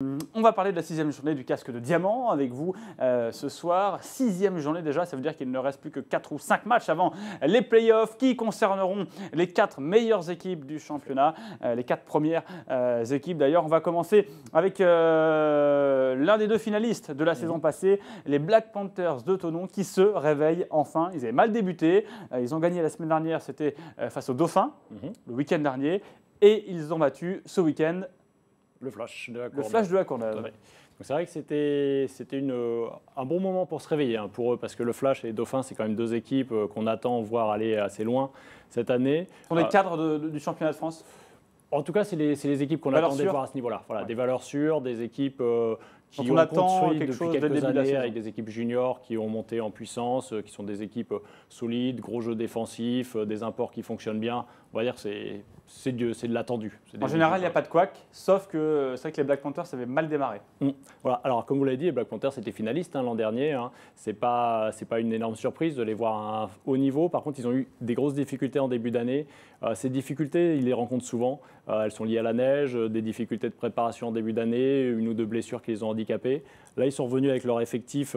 On va parler de la 6e journée du casque de diamant avec vous ce soir. 6e journée déjà, ça veut dire qu'il ne reste plus que 4 ou 5 matchs avant les playoffs qui concerneront les 4 meilleures équipes du championnat, les 4 premières équipes d'ailleurs. On va commencer avec l'un des 2 finalistes de la saison passée, les Black Panthers de Thonon qui se réveillent enfin. Ils avaient mal débuté, ils ont gagné la semaine dernière, c'était face aux Dauphins, le week-end dernier, et ils ont battu ce week-end le Flash de la Courneuve. Le Flash de la Courneuve. C'est vrai que c'était un bon moment pour se réveiller pour eux, parce que le Flash et les Dauphins, c'est quand même 2 équipes qu'on attend voir aller assez loin cette année. Ce sont les cadres du championnat de France. En tout cas, c'est les équipes qu'on attendait voir à ce niveau-là. Voilà, des valeurs sûres, des équipes qui ont construit depuis quelques années avec des équipes juniors qui ont monté en puissance, qui sont des équipes solides, gros jeux défensifs, des imports qui fonctionnent bien. On va dire que c'est de l'attendu. En général, il n'y a pas de couac, sauf que c'est vrai que les Black Panthers avaient mal démarré. Voilà. Alors, comme vous l'avez dit, les Black Panthers étaient finalistes l'an dernier. Ce n'est pas une énorme surprise de les voir à un haut niveau. Par contre, ils ont eu des grosses difficultés en début d'année. Ces difficultés, ils les rencontrent souvent. Elles sont liées à la neige, des difficultés de préparation en début d'année, 1 ou 2 blessures qui les ont handicapés. Là, ils sont revenus avec leur effectif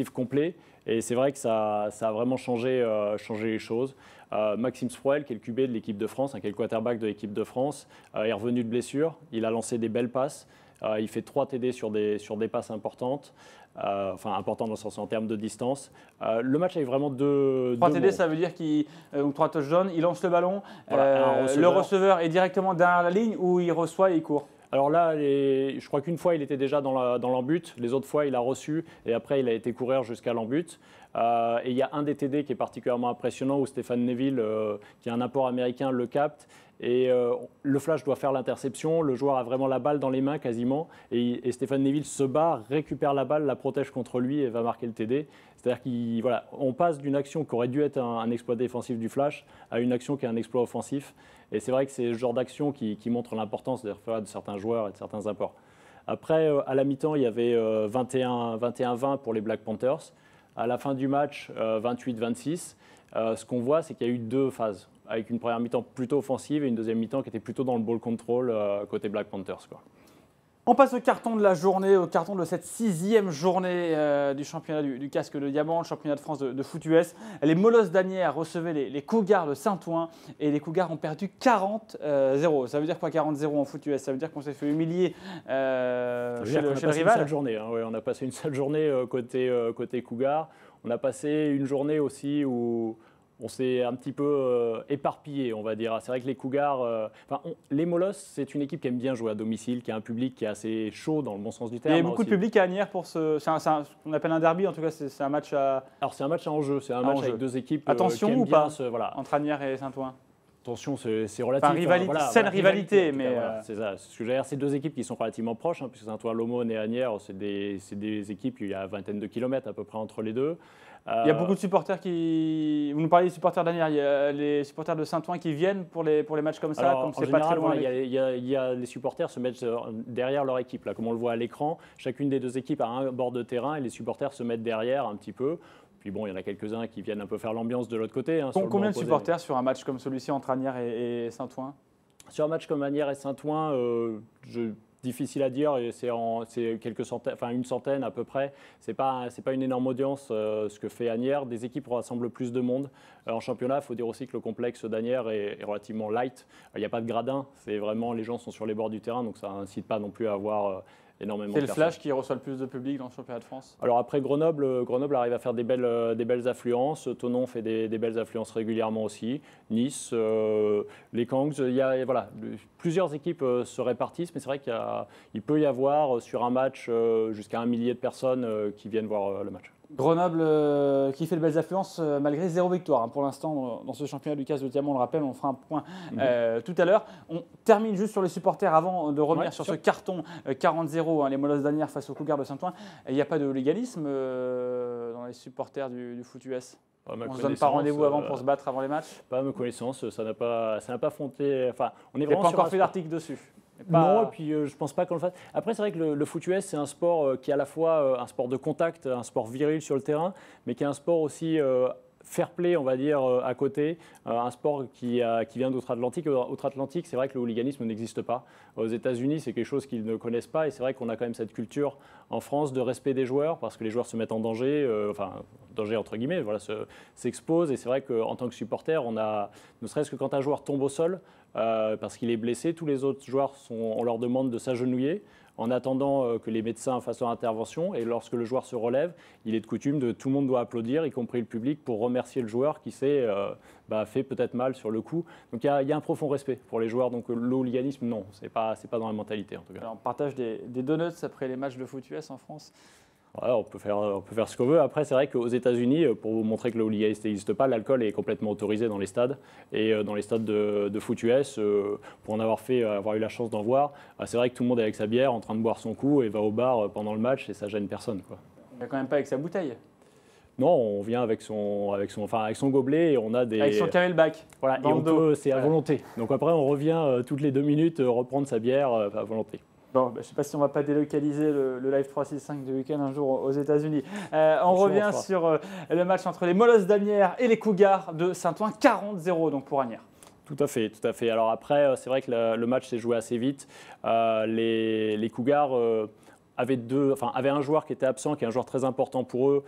complet. Et c'est vrai que ça a vraiment changé les choses. Maxime Sproel, qui est le QB de l'équipe de France, qui est le quarterback de l'équipe de France, est revenu de blessure. Il a lancé des belles passes. Il fait 3 TD sur des passes importantes. Importantes dans le sens en termes de distance. Le match a eu vraiment 3 TD, ça veut dire donc 3 touchdowns, il lance le ballon, voilà, le receveur est directement derrière la ligne ou il reçoit et il court. Alors là, je crois qu'une fois, il était déjà dans l'en-but. Les autres fois, il a reçu et après, il a été courir jusqu'à l'en-but. Et il y a un des TD qui est particulièrement impressionnant où Stéphane Neville, qui est un apport américain, le capte. Et le Flash doit faire l'interception. Le joueur a vraiment la balle dans les mains quasiment. Et Stéphane Neville se bat, récupère la balle, la protège contre lui et va marquer le TD. C'est-à-dire qu'on passe d'une action qui aurait dû être un exploit défensif du Flash à une action qui est un exploit offensif. Et c'est vrai que c'est le genre d'action qui montre l'importance de certains joueurs et de certains apports. Après, à la mi-temps, il y avait 21-20 pour les Black Panthers. À la fin du match, 28-26. Ce qu'on voit, c'est qu'il y a eu 2 phases, avec une première mi-temps plutôt offensive et une deuxième mi-temps qui était plutôt dans le ball control côté Black Panthers, quoi. On passe au carton de la journée, au carton de cette 6e journée du championnat du casque de diamant, le championnat de France de foot US. Les Molosses d'Asnières recevaient les Cougars de Saint-Ouen et les Cougars ont perdu 40-0. Ça veut dire quoi 40-0 en foot US? Ça veut dire qu'on s'est fait humilier chez le rival. On a passé une seule journée côté Cougars. On a passé une journée aussi où on s'est un petit peu éparpillé, on va dire. C'est vrai que les Cougars, les Molosses, c'est une équipe qui aime bien jouer à domicile, qui a un public qui est assez chaud dans le bon sens du terme. Il y a beaucoup de public à Asnières pour ce qu'on appelle un derby, en tout cas c'est un match à... Alors c'est un match à enjeu, c'est un match avec 2 équipes Attention qui aiment ou bien pas entre Asnières et Saint-Ouen? Attention, c'est relatif. Saine rivalité, mais... C'est ça. Ce que je veux dire, c'est 2 équipes qui sont relativement proches, puisque Saint-Ouen-l'Aumône et Asnières, c'est des équipes, il y a 20aine de kilomètres à peu près entre les 2. Il y a beaucoup de supporters qui... Vous nous parlez des supporters d'Asnières, il y a les supporters de Saint-Ouen qui viennent pour les matchs comme ça, comme c'est pas très loin. Il y a les supporters se mettent derrière leur équipe, là, comme on le voit à l'écran. Chacune des 2 équipes a un bord de terrain et les supporters se mettent derrière un petit peu. Puis bon, il y en a quelques-uns qui viennent un peu faire l'ambiance de l'autre côté. Combien de supporters sur un match comme celui-ci entre Asnières et Saint-Ouen? Sur un match comme Asnières et Saint-Ouen, difficile à dire, c'est quelques centaines, une centaine à peu près. C'est pas une énorme audience ce que fait Asnières. Des équipes rassemblent plus de monde. En championnat, il faut dire aussi que le complexe d'Asnières est relativement light. Il n'y a pas de gradin, c'est vraiment les gens sont sur les bords du terrain, donc ça n'incite pas non plus à avoir énormément de personnes. C'est le Flash qui reçoit le plus de public dans le championnat de France? Alors après Grenoble arrive à faire des belles affluences. Thonon fait des belles affluences régulièrement aussi. Nice, les Kangs, plusieurs équipes se répartissent, mais c'est vrai qu'il peut y avoir sur un match jusqu'à 1 millier de personnes qui viennent voir le match. Grenoble qui fait de belles affluences malgré 0 victoire pour l'instant dans ce championnat du casque de diamant, on le rappelle, on fera un point tout à l'heure. On termine juste sur les supporters avant de revenir sur ce carton 40-0, les Molosses d'Asnières face aux Cougars de Saint-Ouen. Il n'y a pas de légalisme dans les supporters du foot US? On ne se donne pas rendez-vous avant pour se battre avant les matchs? Pas à ma connaissance, ça n'a pas fondé. On n'est pas encore fait d'article dessus. Non, et puis je ne pense pas qu'on le fasse. Après, c'est vrai que le foot US, c'est un sport qui est à la fois un sport de contact, un sport viril sur le terrain, mais qui est un sport aussi fair play, on va dire, à côté, un sport qui vient d'outre-Atlantique. Outre-Atlantique, c'est vrai que le hooliganisme n'existe pas. Aux États-Unis, c'est quelque chose qu'ils ne connaissent pas, et c'est vrai qu'on a quand même cette culture en France de respect des joueurs, parce que les joueurs se mettent en danger, danger entre guillemets, voilà, s'exposent, et c'est vrai qu'en tant que supporter, ne serait-ce que quand un joueur tombe au sol, parce qu'il est blessé, tous les autres joueurs, on leur demande de s'agenouiller, en attendant que les médecins fassent leur intervention. Et lorsque le joueur se relève, il est de coutume tout le monde doit applaudir, y compris le public, pour remercier le joueur qui s'est fait peut-être mal sur le coup. Donc il y a un profond respect pour les joueurs. Donc le hooliganisme, non, c'est pas dans la mentalité en tout cas. Alors, on partage des donuts après les matchs de foot US en France. Ouais, on peut faire ce qu'on veut. Après, c'est vrai qu'aux États-Unis, pour vous montrer que le hooliganisme n'existe pas, l'alcool est complètement autorisé dans les stades. Et dans les stades de foot US, pour en avoir eu la chance d'en voir, c'est vrai que tout le monde est avec sa bière, en train de boire son coup et va au bar pendant le match et ça gêne personne, quoi. On ne vient quand même pas avec sa bouteille. Non, on vient avec son gobelet et on a des... Avec son camelback. Voilà, et c'est à volonté. Donc après, on revient toutes les 2 minutes reprendre sa bière à volonté. Bon, je ne sais pas si on ne va pas délocaliser le Live 365 du week-end un jour aux États-Unis. On revient sur le match entre les Molosses d'Asnières et les Cougars de Saint-Ouen, 40-0 donc pour Asnières. Tout à fait, tout à fait. Alors après, c'est vrai que le match s'est joué assez vite. Les Cougars avaient un joueur qui était absent, qui est un joueur très important pour eux,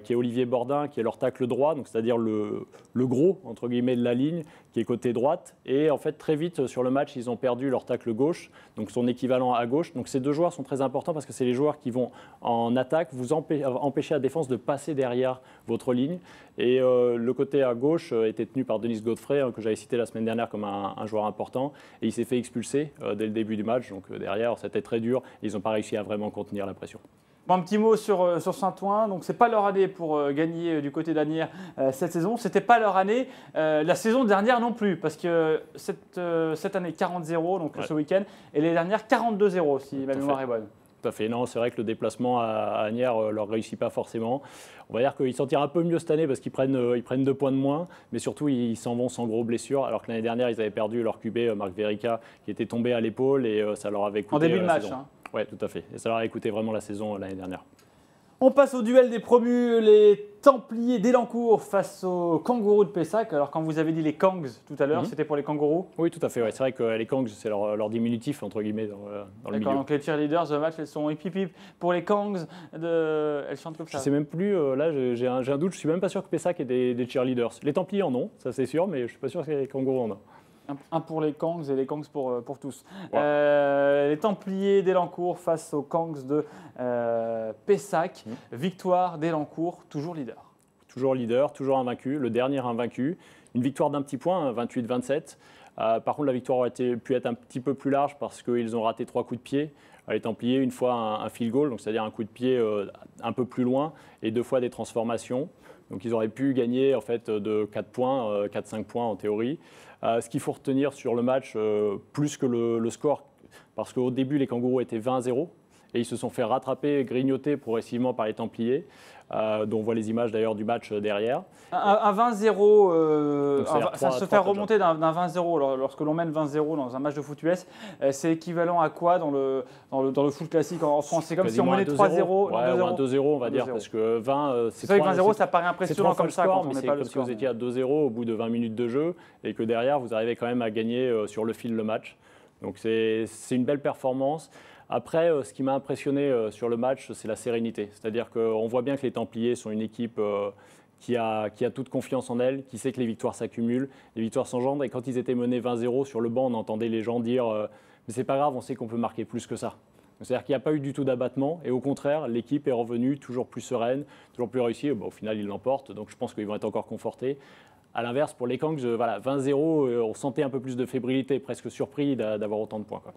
qui est Olivier Bordin, qui est leur tacle droit, donc c'est-à-dire le gros entre guillemets de la ligne, qui est côté droite. Et en fait, très vite sur le match, ils ont perdu leur tacle gauche, donc son équivalent à gauche. Donc ces 2 joueurs sont très importants parce que c'est les joueurs qui vont en attaque vous empêcher la défense de passer derrière votre ligne. Et le côté à gauche était tenu par Denis Godfrey, que j'avais cité la semaine dernière comme un joueur important. Et il s'est fait expulser dès le début du match. Donc derrière, c'était très dur. Et ils n'ont pas réussi à vraiment contenir la pression. Bon, un petit mot sur Saint-Ouen. Donc, ce n'est pas leur année pour gagner du côté d'Asnières cette saison. Ce n'était pas leur année la saison dernière non plus. Parce que cette année, 40-0 donc ce week-end. Et les dernières, 42-0 si ma mémoire est bonne. Tout à fait. Non, c'est vrai que le déplacement à Asnières ne leur réussit pas forcément. On va dire qu'ils s'en tirent un peu mieux cette année parce qu'ils prennent 2 points de moins, mais surtout ils s'en vont sans gros blessures. Alors que l'année dernière, ils avaient perdu leur QB, Marc Verica, qui était tombé à l'épaule et ça leur avait coûté. En début de match. Oui, tout à fait. Et ça leur avait coûté vraiment la saison l'année dernière. On passe au duel des promus, les Templiers d'Elancourt face aux Kangourous de Pessac. Alors quand vous avez dit les Kangs tout à l'heure, c'était pour les Kangourous? Oui, tout à fait. Ouais. C'est vrai que les Kangs, c'est leur diminutif, entre guillemets, dans le milieu. Donc les cheerleaders de match, elles sont hip hip hip pour les Kangs. Elles chantent comme ça. Je ne sais même plus, là j'ai un doute, je ne suis même pas sûr que Pessac ait des cheerleaders. Les Templiers en ont, ça c'est sûr, mais je ne suis pas sûr que les Kangourous en ont. Un pour les Kangs et les Kangs pour tous. Ouais. Les Templiers d'Elancourt face aux Kangs de Pessac. Victoire d'Elancourt, toujours leader. Toujours leader, toujours invaincu, le dernier invaincu. Une victoire d'un petit point, 28-27. Par contre, la victoire aurait pu être un petit peu plus large parce qu'ils ont raté 3 coups de pied. Les Templiers, une fois un field goal, donc c'est-à-dire un coup de pied un peu plus loin, et 2 fois des transformations. Donc ils auraient pu gagner en fait de 4 points, 4-5 points en théorie. Ce qu'il faut retenir sur le match, plus que le score, parce qu'au début les Kangourous étaient 20-0 et ils se sont fait rattraper, grignoter progressivement par les Templiers, dont on voit les images d'ailleurs du match derrière. Un 20-0, ça se fait remonter d'un 20-0 lorsque l'on mène 20-0 dans un match de foot US. C'est équivalent à quoi dans le foot classique en France? C'est comme si on menait 3-0. Ouais, 2-0 on va dire, parce que 20, c'est vrai que 20-0 ça paraît impressionnant comme ça quand on n'est pas le score. Comme si vous étiez à 2-0 au bout de 20 minutes de jeu et que derrière vous arrivez quand même à gagner sur le fil le match. Donc c'est une belle performance. Après, ce qui m'a impressionné sur le match, c'est la sérénité. C'est-à-dire qu'on voit bien que les Templiers sont une équipe qui a toute confiance en elle, qui sait que les victoires s'accumulent, les victoires s'engendrent. Et quand ils étaient menés 20-0 sur le banc, on entendait les gens dire mais c'est pas grave, on sait qu'on peut marquer plus que ça. C'est-à-dire qu'il n'y a pas eu du tout d'abattement. Et au contraire, l'équipe est revenue toujours plus sereine, toujours plus réussie. Bon, au final, ils l'emportent. Donc je pense qu'ils vont être encore confortés. À l'inverse, pour les Kangs, voilà, 20-0, on sentait un peu plus de fébrilité, presque surpris d'avoir autant de points, quoi.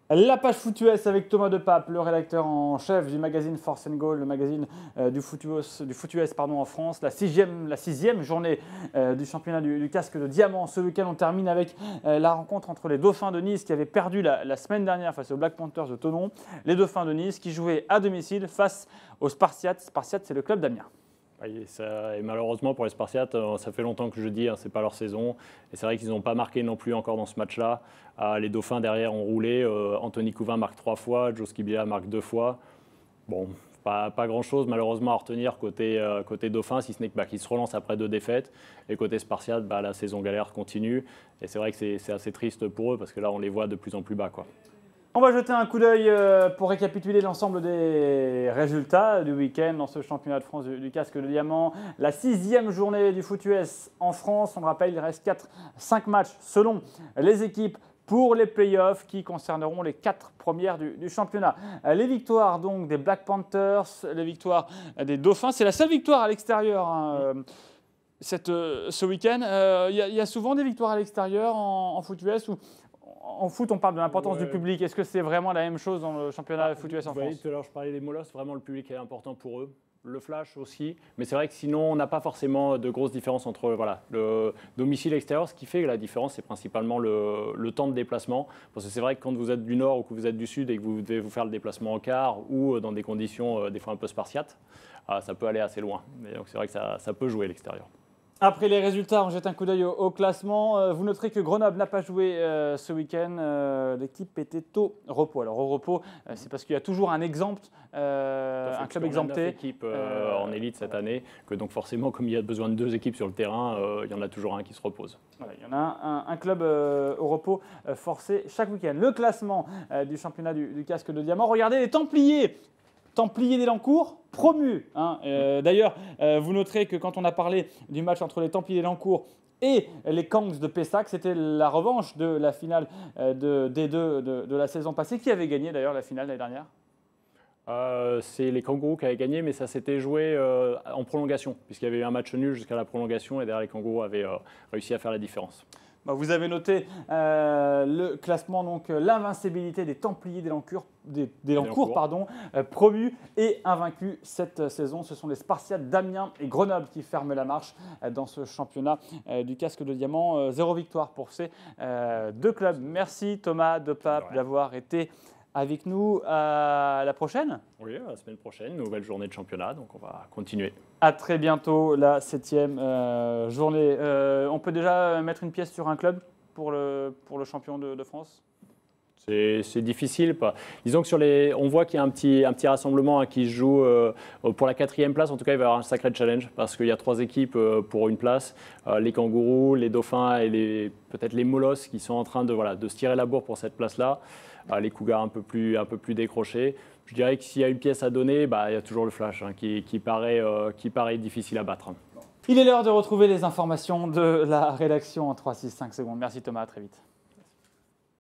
La page Foot US avec Thomas Depape, le rédacteur en chef du magazine Force and Goal, le magazine du Foot US en France. La sixième journée du championnat du casque de diamant. Ce week-end, on termine avec la rencontre entre les Dauphins de Nice qui avaient perdu la semaine dernière face aux Black Panthers de Thonon. Les Dauphins de Nice qui jouaient à domicile face aux Spartiates. Spartiates, c'est le club d'Amiens. Et malheureusement pour les Spartiates, ça fait longtemps que je dis, ce n'est pas leur saison. Et c'est vrai qu'ils n'ont pas marqué non plus encore dans ce match-là. Les Dauphins derrière ont roulé. Anthony Couvin marque 3 fois, Joe Skibilla marque 2 fois. Bon, Pas grand-chose malheureusement à retenir côté Dauphin, si ce n'est qu'ils se relancent après 2 défaites. Et côté Spartiate, la saison galère continue. Et c'est vrai que c'est assez triste pour eux parce que là, on les voit de plus en plus bas, quoi. On va jeter un coup d'œil pour récapituler l'ensemble des résultats du week-end dans ce championnat de France du casque de diamant. La 6e journée du foot US en France. On le rappelle, il reste 5 matchs selon les équipes pour les playoffs qui concerneront les 4 premières du championnat. Les victoires donc des Black Panthers, les victoires des Dauphins. C'est la seule victoire à l'extérieur ce week-end. Il y a souvent des victoires à l'extérieur en foot US ou en foot, on parle de l'importance du public. Est-ce que c'est vraiment la même chose dans le championnat foot US en France? Tout à l'heure, je parlais des molosses. Vraiment, le public est important pour eux. Le flash aussi. Mais c'est vrai que sinon, on n'a pas forcément de grosses différences entre le domicile et l'extérieur. Ce qui fait que la différence, c'est principalement le temps de déplacement. Parce que c'est vrai que quand vous êtes du nord ou que vous êtes du sud et que vous devez vous faire le déplacement en car ou dans des conditions des fois un peu spartiates, ça peut aller assez loin. Et donc c'est vrai que ça peut jouer à l'extérieur. Après les résultats, on jette un coup d'œil au classement. Vous noterez que Grenoble n'a pas joué ce week-end. L'équipe était au repos. Alors au repos, c'est parce qu'il y a toujours un exempt, un club exempté. Il y a 9 équipes en élite cette année, que donc forcément, comme il y a besoin de 2 équipes sur le terrain, il y en a toujours un qui se repose. Voilà, il y en a un club au repos forcé chaque week-end. Le classement du championnat du casque de diamant. Regardez les Templiers d'Elancourt, promus. D'ailleurs, vous noterez que quand on a parlé du match entre les Templiers d'Elancourt et les Kangs de Pessac, c'était la revanche de la finale de D2 de la saison passée. Qui avait gagné d'ailleurs la finale l'année dernière? C'est les Kangourous qui avaient gagné, mais ça s'était joué en prolongation, puisqu'il y avait eu un match nul jusqu'à la prolongation et derrière les Kangourous avaient réussi à faire la différence. Vous avez noté le classement, donc l'invincibilité des Templiers d'Elancourt, promus et invaincus cette saison. Ce sont les Spartiates d'Amiens et Grenoble qui ferment la marche dans ce championnat du casque de diamant. 0 victoire pour ces 2 clubs. Merci Thomas Depape d'avoir été avec nous. À la prochaine. Oui, à la semaine prochaine, nouvelle journée de championnat, donc on va continuer. À très bientôt, la 7e journée. On peut déjà mettre une pièce sur un club pour le champion de France? C'est difficile. Disons que on voit qu'il y a un petit rassemblement qui se joue pour la 4e place. En tout cas, il va y avoir un sacré challenge parce qu'il y a 3 équipes pour une place. Les Kangourous, les Dauphins et peut-être les Molosses qui sont en train de se tirer la bourre pour cette place-là. Les Cougars un peu plus décrochés. Je dirais que s'il y a une pièce à donner, il y a toujours le flash qui paraît difficile à battre. Il est l'heure de retrouver les informations de la rédaction en 3, 6, 5 secondes. Merci Thomas, à très vite.